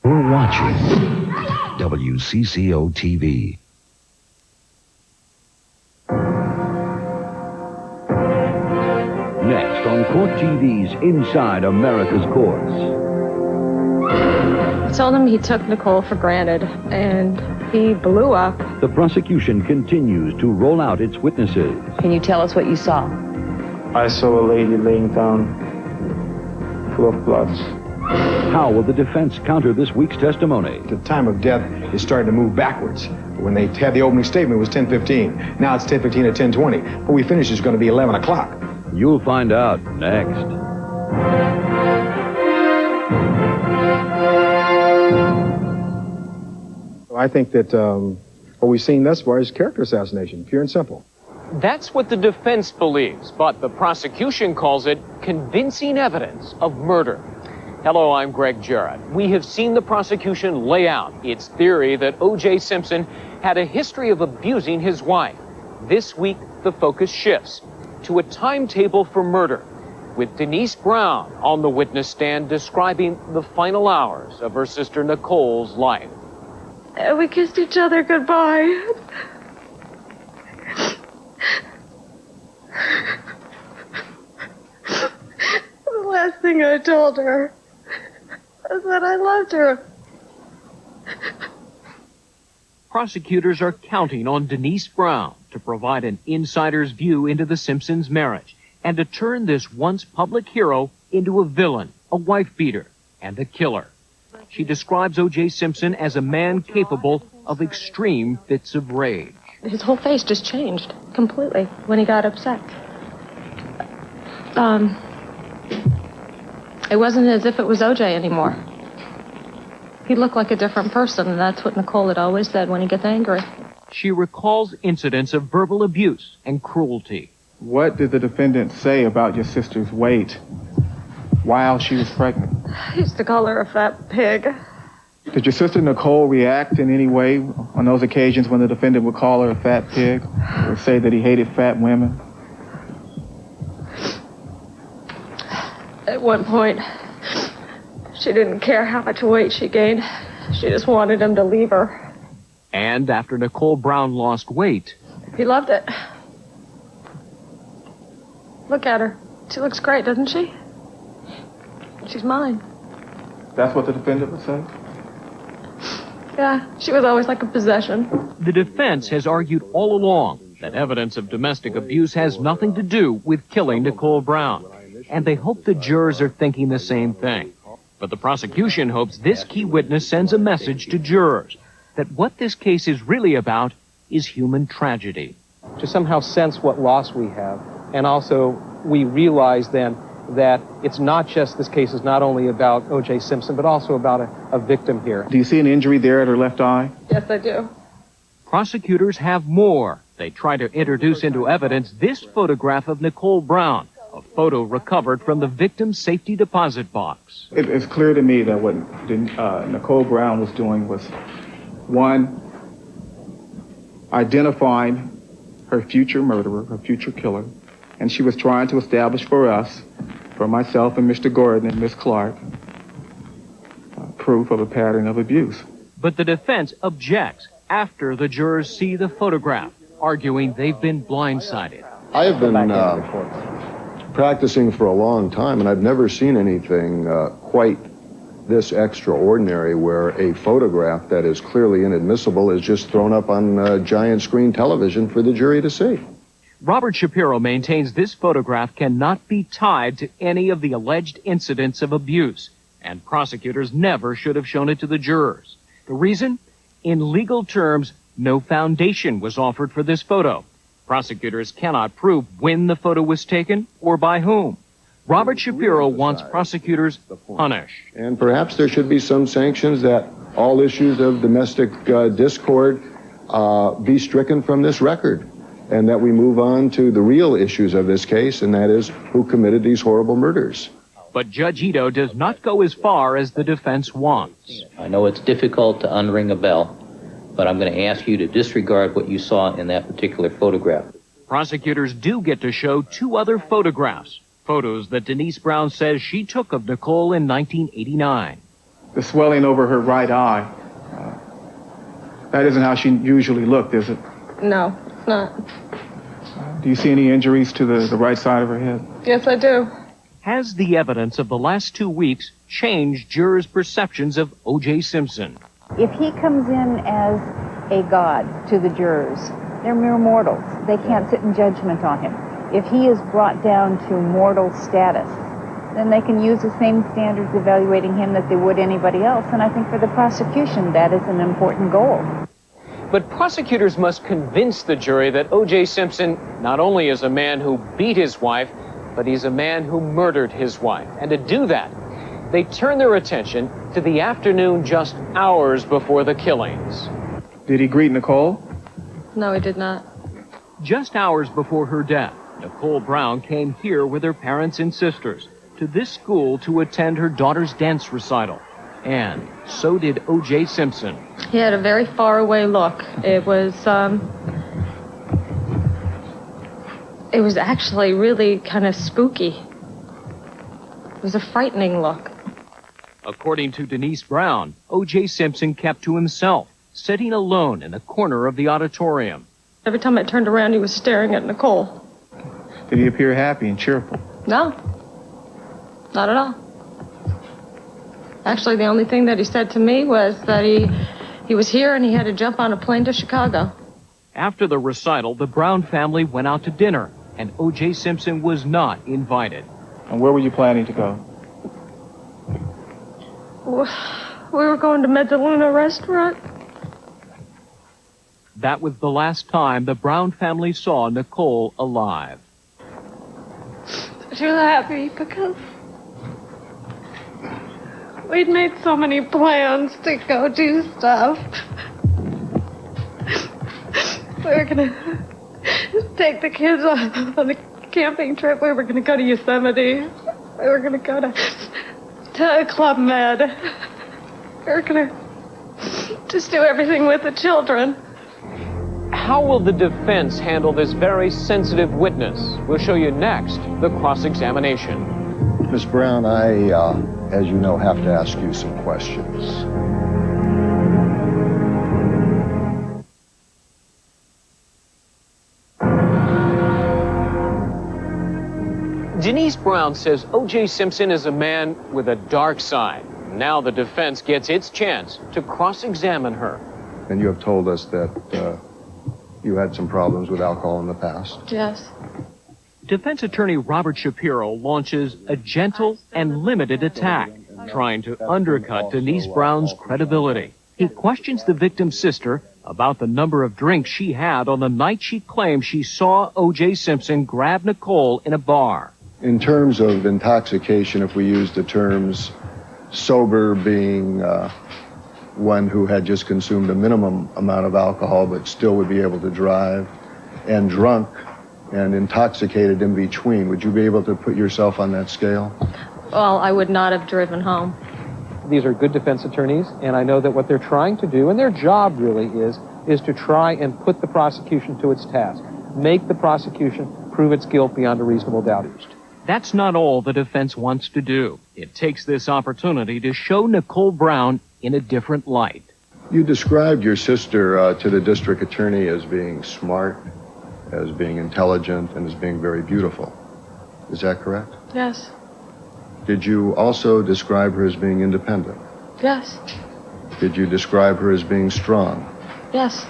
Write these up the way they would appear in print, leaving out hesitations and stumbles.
We're watching WCCO-TV. Next on Court TV's Inside America's Courts. I told him he took Nicole for granted, and he blew up. The prosecution continues to roll out its witnesses. Can you tell us what you saw? I saw a lady laying down, full of blood. How will the defense counter this week's testimony? The time of death is starting to move backwards. When they had the opening statement, it was 10:15. Now it's 10:15 at 10:20. When we finish, it's going to be 11 o'clock. You'll find out next. I think that what we've seen thus far is character assassination, pure and simple. That's what the defense believes, but the prosecution calls it convincing evidence of murder. Hello, I'm Greg Jarrett. We have seen the prosecution lay out its theory that O.J. Simpson had a history of abusing his wife. This week, the focus shifts to a timetable for murder, with Denise Brown on the witness stand describing the final hours of her sister Nicole's life. We kissed each other goodbye. The last thing I told her was that I loved her. Prosecutors are counting on Denise Brown to provide an insider's view into the Simpsons' marriage and to turn this once public hero into a villain, a wife-beater, and a killer. She describes O.J. Simpson as a man capable of extreme fits of rage. His whole face just changed completely when he got upset. It wasn't as if it was O.J. anymore. He looked like a different person, and that's what Nicole had always said when he gets angry. She recalls incidents of verbal abuse and cruelty. What did the defendant say about your sister's weight while she was pregnant? I used to call her a fat pig. Did your sister Nicole react in any way on those occasions when the defendant would call her a fat pig or say that he hated fat women? At one point, she didn't care how much weight she gained. She just wanted him to leave her. And after Nicole Brown lost weight, He loved it. Look at her. She looks great, doesn't she? She's mine. That's what the defendant would say? Yeah, she was always like a possession. the defense has argued all along that evidence of domestic abuse has nothing to do with killing Nicole Brown. And they hope the jurors are thinking the same thing. But the prosecution hopes this key witness sends a message to jurors that what this case is really about is human tragedy. To somehow sense what loss we have. And also, we realize then that it's not just, this case is not only about O.J. Simpson, but also about a victim here. Do you see an injury there at her left eye? Yes, I do. Prosecutors have more. They try to introduce into evidence this photograph of Nicole Brown, a photo recovered from the victim's safety deposit box. It's clear to me that what Nicole Brown was doing was, one, identifying her future murderer, her future killer, and she was trying to establish for us, for myself and Mr. Gordon and Miss Clark, proof of a pattern of abuse. But the defense objects after the jurors see the photograph, arguing they've been blindsided. I have been practicing for a long time, and I've never seen anything quite this extraordinary, where a photograph that is clearly inadmissible is just thrown up on giant screen television for the jury to see. Robert Shapiro maintains this photograph cannot be tied to any of the alleged incidents of abuse, and prosecutors never should have shown it to the jurors. The reason? In legal terms, no foundation was offered for this photo. Prosecutors cannot prove when the photo was taken or by whom. Robert Shapiro wants prosecutors punished. And perhaps there should be some sanctions that all issues of domestic discord be stricken from this record, and that we move on to the real issues of this case, and that is who committed these horrible murders. But Judge Ito does not go as far as the defense wants. I know it's difficult to unring a bell, but I'm going to ask you to disregard what you saw in that particular photograph. Prosecutors do get to show two other photographs, photos that Denise Brown says she took of Nicole in 1989. the swelling over her right eye. That isn't how she usually looked, is it? No, it's not. Do you see any injuries to the right side of her head? Yes, I do. Has the evidence of the last 2 weeks changed jurors' perceptions of O.J. Simpson? If he comes in as a god to the jurors, they're mere mortals. They can't sit in judgment on him. If he is brought down to mortal status, then they can use the same standards evaluating him that they would anybody else. And I think for the prosecution, that is an important goal. But prosecutors must convince the jury that O.J. Simpson not only is a man who beat his wife, but he's a man who murdered his wife. And to do that, they turn their attention to the afternoon just hours before the killings. Did he greet Nicole? No, he did not. Just hours before her death, Nicole Brown came here with her parents and sisters to this school to attend her daughter's dance recital. And so did O.J. Simpson. He had a very far away look. It was actually really kind of spooky. It was a frightening look. According to Denise Brown, O.J. Simpson kept to himself, sitting alone in the corner of the auditorium. Every time I turned around, he was staring at Nicole. Did he appear happy and cheerful? No, not at all. Actually, the only thing that he said to me was that he was here and he had to jump on a plane to Chicago. After the recital, the Brown family went out to dinner, and O.J. Simpson was not invited. And where were you planning to go? We were going to Mezzaluna restaurant. That was the last time the Brown family saw Nicole alive. I was really happy because we'd made so many plans to go do stuff. We were going to take the kids on a camping trip. We were going to go to Yosemite. We were going to go to Club Med. We were going to just do everything with the children. How will the defense handle this very sensitive witness? We'll show you next the cross-examination. Ms. Brown, I, as you know, have to ask you some questions. Denise Brown says O.J. Simpson is a man with a dark side. Now the defense gets its chance to cross-examine her. And you have told us that you had some problems with alcohol in the past. Yes. Defense attorney Robert Shapiro launches a gentle and limited attack, trying to undercut Denise Brown's credibility. He questions the victim's sister about the number of drinks she had on the night she claimed she saw O.J. Simpson grab Nicole in a bar. In terms of intoxication, if we use the terms sober being one who had just consumed a minimum amount of alcohol but still would be able to drive, and drunk and intoxicated in between, would you be able to put yourself on that scale? Well, I would not have driven home. These are good defense attorneys, and I know that what they're trying to do, and their job really is to try and put the prosecution to its task. Make the prosecution prove its guilt beyond a reasonable doubt. That's not all the defense wants to do. It takes this opportunity to show Nicole Brown in a different light. You described your sister to the district attorney as being smart, as being intelligent, and as being very beautiful. Is that correct? Yes. Did you also describe her as being independent? Yes. Did you describe her as being strong? Yes.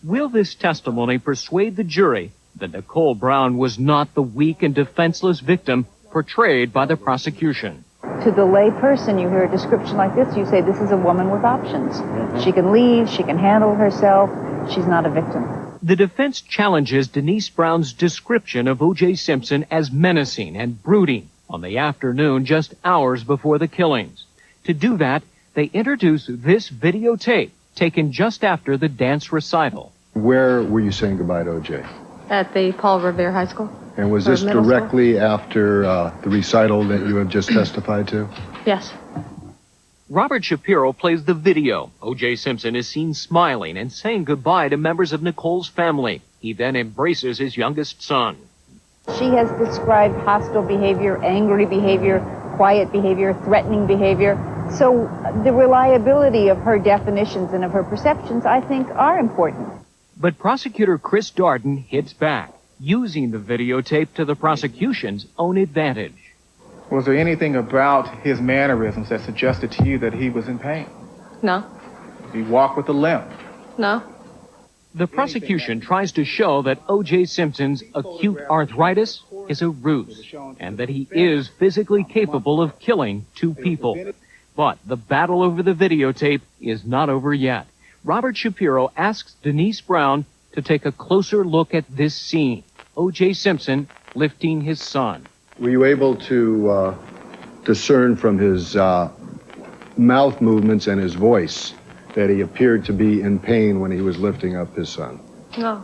Will this testimony persuade the jury that Nicole Brown was not the weak and defenseless victim portrayed by the prosecution? To the lay person, you hear a description like this, you say this is a woman with options. She can leave, she can handle herself, she's not a victim. The defense challenges Denise Brown's description of O.J. Simpson as menacing and brooding on the afternoon just hours before the killings. To do that, they introduce this videotape taken just after the dance recital. Where were you saying goodbye to O.J.? At the Paul Revere High School. And was this directly after the recital that you have just testified to? Yes. Robert Shapiro plays the video. O.J. Simpson is seen smiling and saying goodbye to members of Nicole's family. He then embraces his youngest son. She has described hostile behavior, angry behavior, quiet behavior, threatening behavior. So the reliability of her definitions and of her perceptions, I think, are important. But prosecutor Chris Darden hits back, using the videotape to the prosecution's own advantage. Was there anything about his mannerisms that suggested to you that he was in pain? No. Did he walk with a limp? No. The prosecution tries to show that O.J. Simpson's acute arthritis is a ruse, and that he is physically capable of killing two people. But the battle over the videotape is not over yet. Robert Shapiro asks Denise Brown to take a closer look at this scene. O.J. Simpson lifting his son. Were you able to discern from his mouth movements and his voice that he appeared to be in pain when he was lifting up his son? No.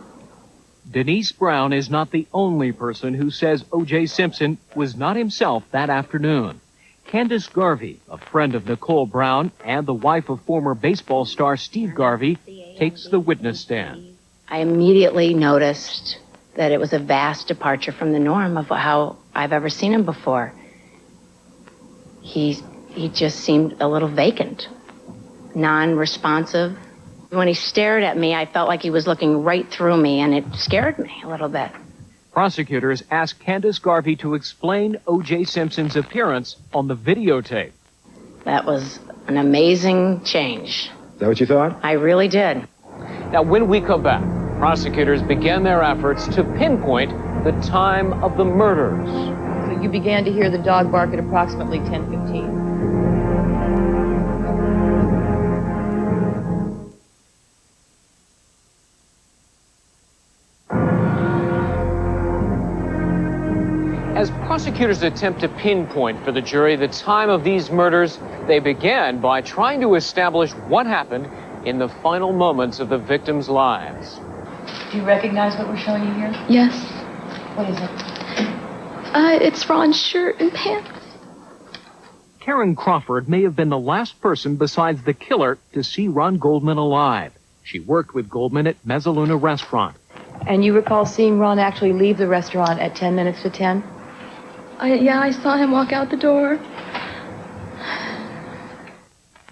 Denise Brown is not the only person who says O.J. Simpson was not himself that afternoon. Candace Garvey, a friend of Nicole Brown and the wife of former baseball star Steve Garvey, takes the witness stand. I immediately noticed that it was a vast departure from the norm of how I've ever seen him before. He just seemed a little vacant, non-responsive. When he stared at me, I felt like he was looking right through me, and it scared me a little bit. Prosecutors asked Candace Garvey to explain O.J. Simpson's appearance on the videotape. That was an amazing change. Is that what you thought? I really did. Now, when we come back, prosecutors began their efforts to pinpoint the time of the murders. So you began to hear the dog bark at approximately 10:15. As prosecutors attempt to pinpoint for the jury the time of these murders, they began by trying to establish what happened in the final moments of the victims' lives. Do you recognize what we're showing you here? Yes. What is it? It's Ron's shirt and pants. Karen Crawford may have been the last person besides the killer to see Ron Goldman alive. She worked with Goldman at Mezzaluna Restaurant. And you recall seeing Ron actually leave the restaurant at 10 minutes to 10? I saw him walk out the door.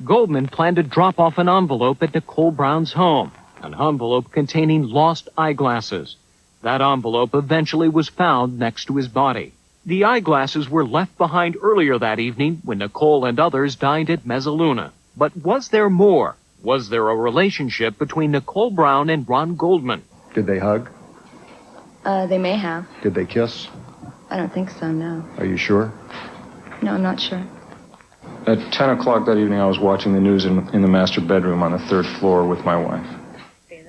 Goldman planned to drop off an envelope at Nicole Brown's home, an envelope containing lost eyeglasses. That envelope eventually was found next to his body. The eyeglasses were left behind earlier that evening when Nicole and others dined at Mezzaluna. But was there more? Was there a relationship between Nicole Brown and Ron Goldman? Did they hug? They may have. Did they kiss? I don't think so, no. Are you sure? No, I'm not sure. At 10 o'clock that evening, I was watching the news in the master bedroom on the 3rd floor with my wife.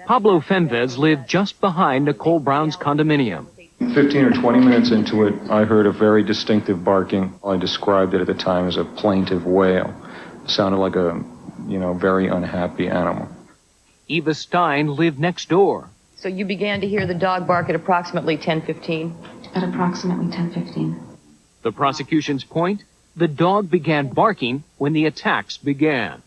Pablo Fenvez lived just behind Nicole Brown's condominium. 15 or 20 minutes into it, I heard a very distinctive barking. I described it at the time as a plaintive wail. It sounded like a, very unhappy animal. Eva Stein lived next door. So you began to hear the dog bark at approximately 10:15? At approximately 10:15. The prosecution's point? The dog began barking when the attacks began.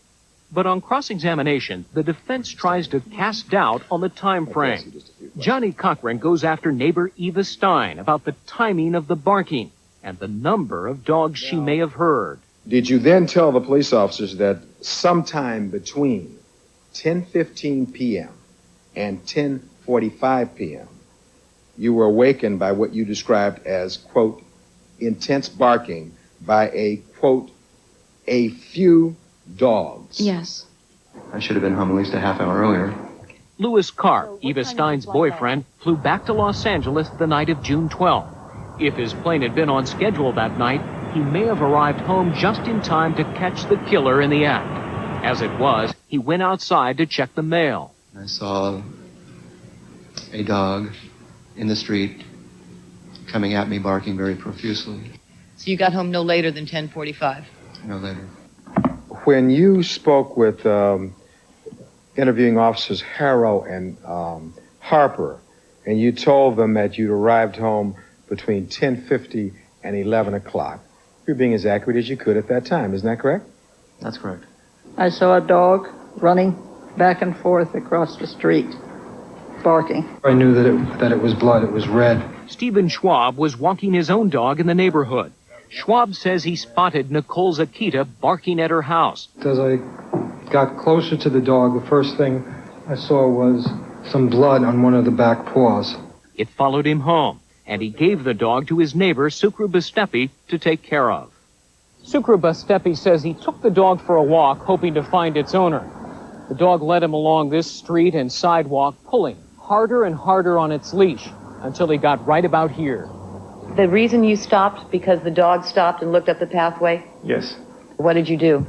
But on cross-examination, the defense tries to cast doubt on the time frame. Johnny Cochran goes after neighbor Eva Stein about the timing of the barking and the number of dogs she may have heard. Did you then tell the police officers that sometime between 10:15 p.m. and 10:45 p.m., you were awakened by what you described as, quote, intense barking by a, quote, a few dogs? Yes. I should have been home at least a half hour earlier. Louis Carr, Eva Stein's boyfriend, flew back to Los Angeles the night of June 12th. If his plane had been on schedule that night, he may have arrived home just in time to catch the killer in the act. As it was, he went outside to check the mail. I saw a dog in the street coming at me, barking very profusely. So you got home no later than 10:45? No later. When you spoke with interviewing officers Harrow and Harper, and you told them that you'd arrived home between 10:50 and 11 o'clock, you're being as accurate as you could at that time. Isn't that correct? That's correct. I saw a dog running back and forth across the street, barking. I knew that it was blood. It was red. Stephen Schwab was walking his own dog in the neighborhood. Schwab says he spotted Nicole's Akita barking at her house. As I got closer to the dog, the first thing I saw was some blood on one of the back paws. It followed him home, and he gave the dog to his neighbor, Sukru Bastepi, to take care of. Sukru Bastepi says he took the dog for a walk, hoping to find its owner. The dog led him along this street and sidewalk, pulling harder and harder on its leash until he got right about here. The reason you stopped, because the dog stopped and looked up the pathway? Yes. What did you do?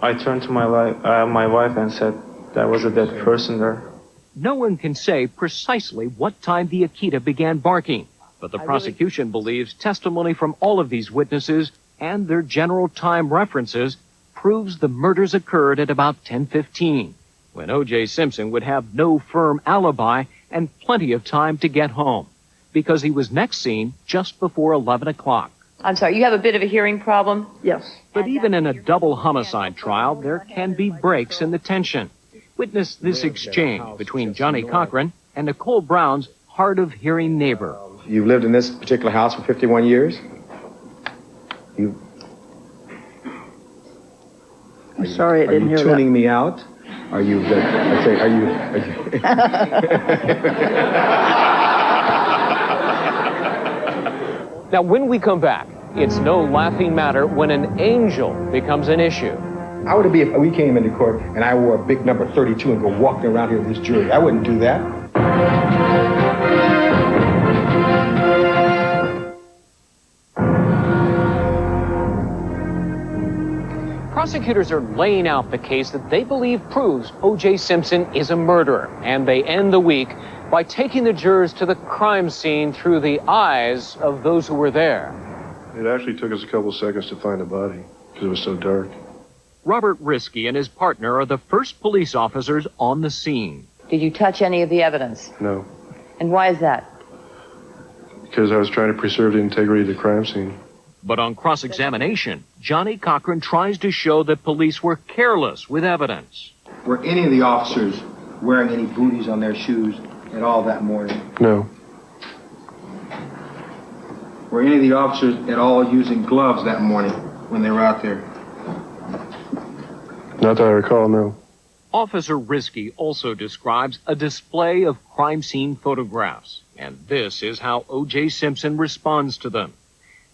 I turned to my wife and said there was a dead person there. No one can say precisely what time the Akita began barking, but the prosecution believes testimony from all of these witnesses and their general time references proves the murders occurred at about 10:15, when O.J. Simpson would have no firm alibi and plenty of time to get home, because he was next seen just before 11 o'clock. I'm sorry, you have a bit of a hearing problem? Yes. But even in a double homicide trial, there can be breaks in the tension. Witness this exchange between Johnny Cochran and Nicole Brown's hard-of-hearing neighbor. You've lived in this particular house for 51 years? I'm sorry, I didn't hear that. Are you tuning me out? Are you... Now, when we come back, it's no laughing matter when an angel becomes an issue. How would it be if we came into court and I wore a big number 32 and go walking around here with this jury? I wouldn't do that. Prosecutors are laying out the case that they believe proves O.J. Simpson is a murderer, and they end the week by taking the jurors to the crime scene through the eyes of those who were there. It actually took us a couple seconds to find the body because it was so dark. Robert Risky and his partner are the first police officers on the scene. Did you touch any of the evidence? No, And why is that? because I was trying to preserve the integrity of the crime scene. But on cross-examination, Johnny Cochran tries to show that police were careless with evidence. Were any of the officers wearing any booties on their shoes at all that morning? No, Were any of the officers at all using gloves that morning when they were out there? not that I recall, no. Officer Risky also describes a display of crime scene photographs, and this is how O.J. Simpson responds to them.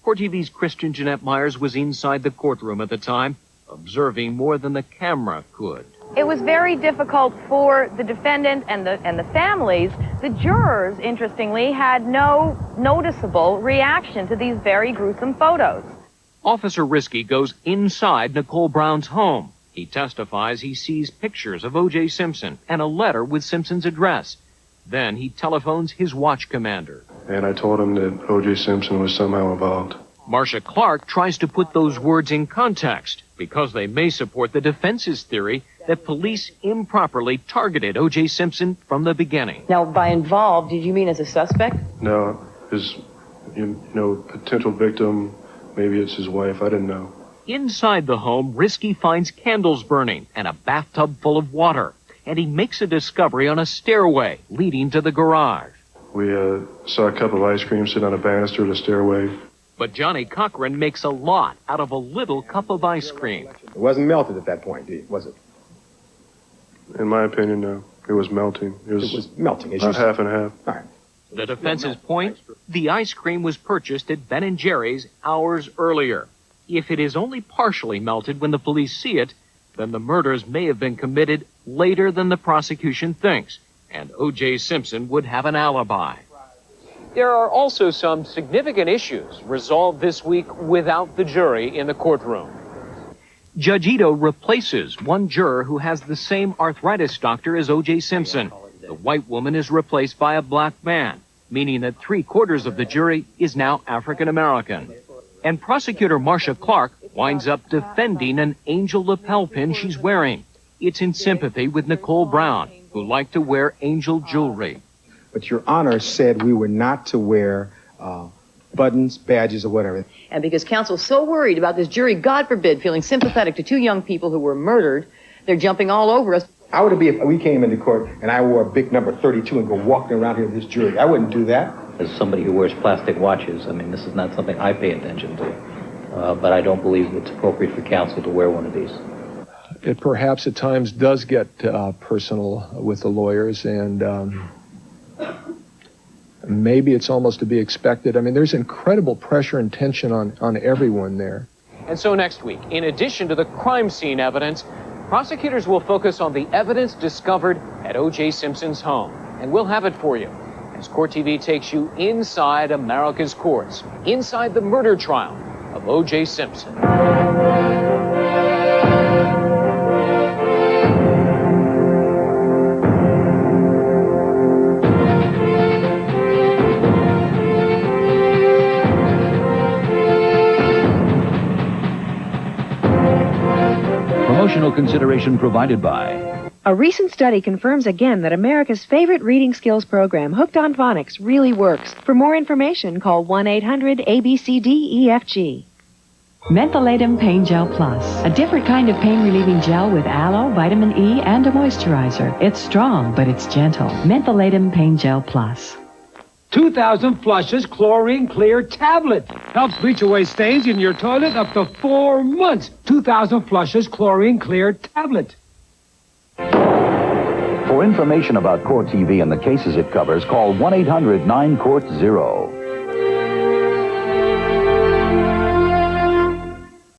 Court TV's Kristen Jeanette Myers was inside the courtroom at the time, observing more than the camera could. It was very difficult for the defendant and the families. The jurors, interestingly, had no noticeable reaction to these very gruesome photos. Officer Risky goes inside Nicole Brown's home. He testifies he sees pictures of O.J. Simpson and a letter with Simpson's address. Then he telephones his watch commander. And I told him that O.J. Simpson was somehow involved. Marcia Clark tries to put those words in context because they may support the defense's theory that police improperly targeted O.J. Simpson from the beginning. Now, by involved, did you mean as a suspect? No, his, potential victim, maybe it's his wife, I didn't know. Inside the home, Risky finds candles burning and a bathtub full of water, and he makes a discovery on a stairway leading to the garage. We saw a cup of ice cream sit on a banister of the stairway. But Johnny Cochran makes a lot out of a little cup of ice cream. It wasn't melted at that point, was it? In my opinion, no. It was melting. It was melting. About half and half. All right. The defense's point, the ice cream was purchased at Ben & Jerry's hours earlier. If it is only partially melted when the police see it, then the murders may have been committed later than the prosecution thinks, and O.J. Simpson would have an alibi. There are also some significant issues resolved this week without the jury in the courtroom. Judge Ito replaces one juror who has the same arthritis doctor as O.J. Simpson. The white woman is replaced by a black man, meaning that 3/4 of the jury is now African American. And prosecutor Marcia Clark winds up defending an angel lapel pin she's wearing. It's in sympathy with Nicole Brown, who liked to wear angel jewelry. But Your Honor said we were not to wear buttons, badges, or whatever. And because counsel's so worried about this jury, God forbid, feeling sympathetic to 2 young people who were murdered, they're jumping all over us. How would it be if we came into court and I wore a big number 32 and go walking around here with this jury? I wouldn't do that. As somebody who wears plastic watches, I mean, this is not something I pay attention to. But I don't believe it's appropriate for counsel to wear one of these. It perhaps at times does get personal with the lawyers, and maybe it's almost to be expected. I mean, there's incredible pressure and tension on everyone there. And so next week, in addition to the crime scene evidence, prosecutors will focus on the evidence discovered at O.J. Simpson's home. And we'll have it for you as Court TV takes you inside America's courts, inside the murder trial of O.J. Simpson. Promotional consideration provided by... A recent study confirms again that America's favorite reading skills program, Hooked on Phonics, really works. For more information, call 1-800-ABCDEFG. Mentholatum Pain Gel Plus, a different kind of pain-relieving gel with aloe, vitamin E, and a moisturizer. It's strong, but it's gentle. Mentholatum Pain Gel Plus. 2,000 flushes chlorine clear tablet. Helps bleach away stains in your toilet up to 4 months. 2,000 flushes chlorine clear tablet. For information about Court TV and the cases it covers, call 1-800-9-COURT-0.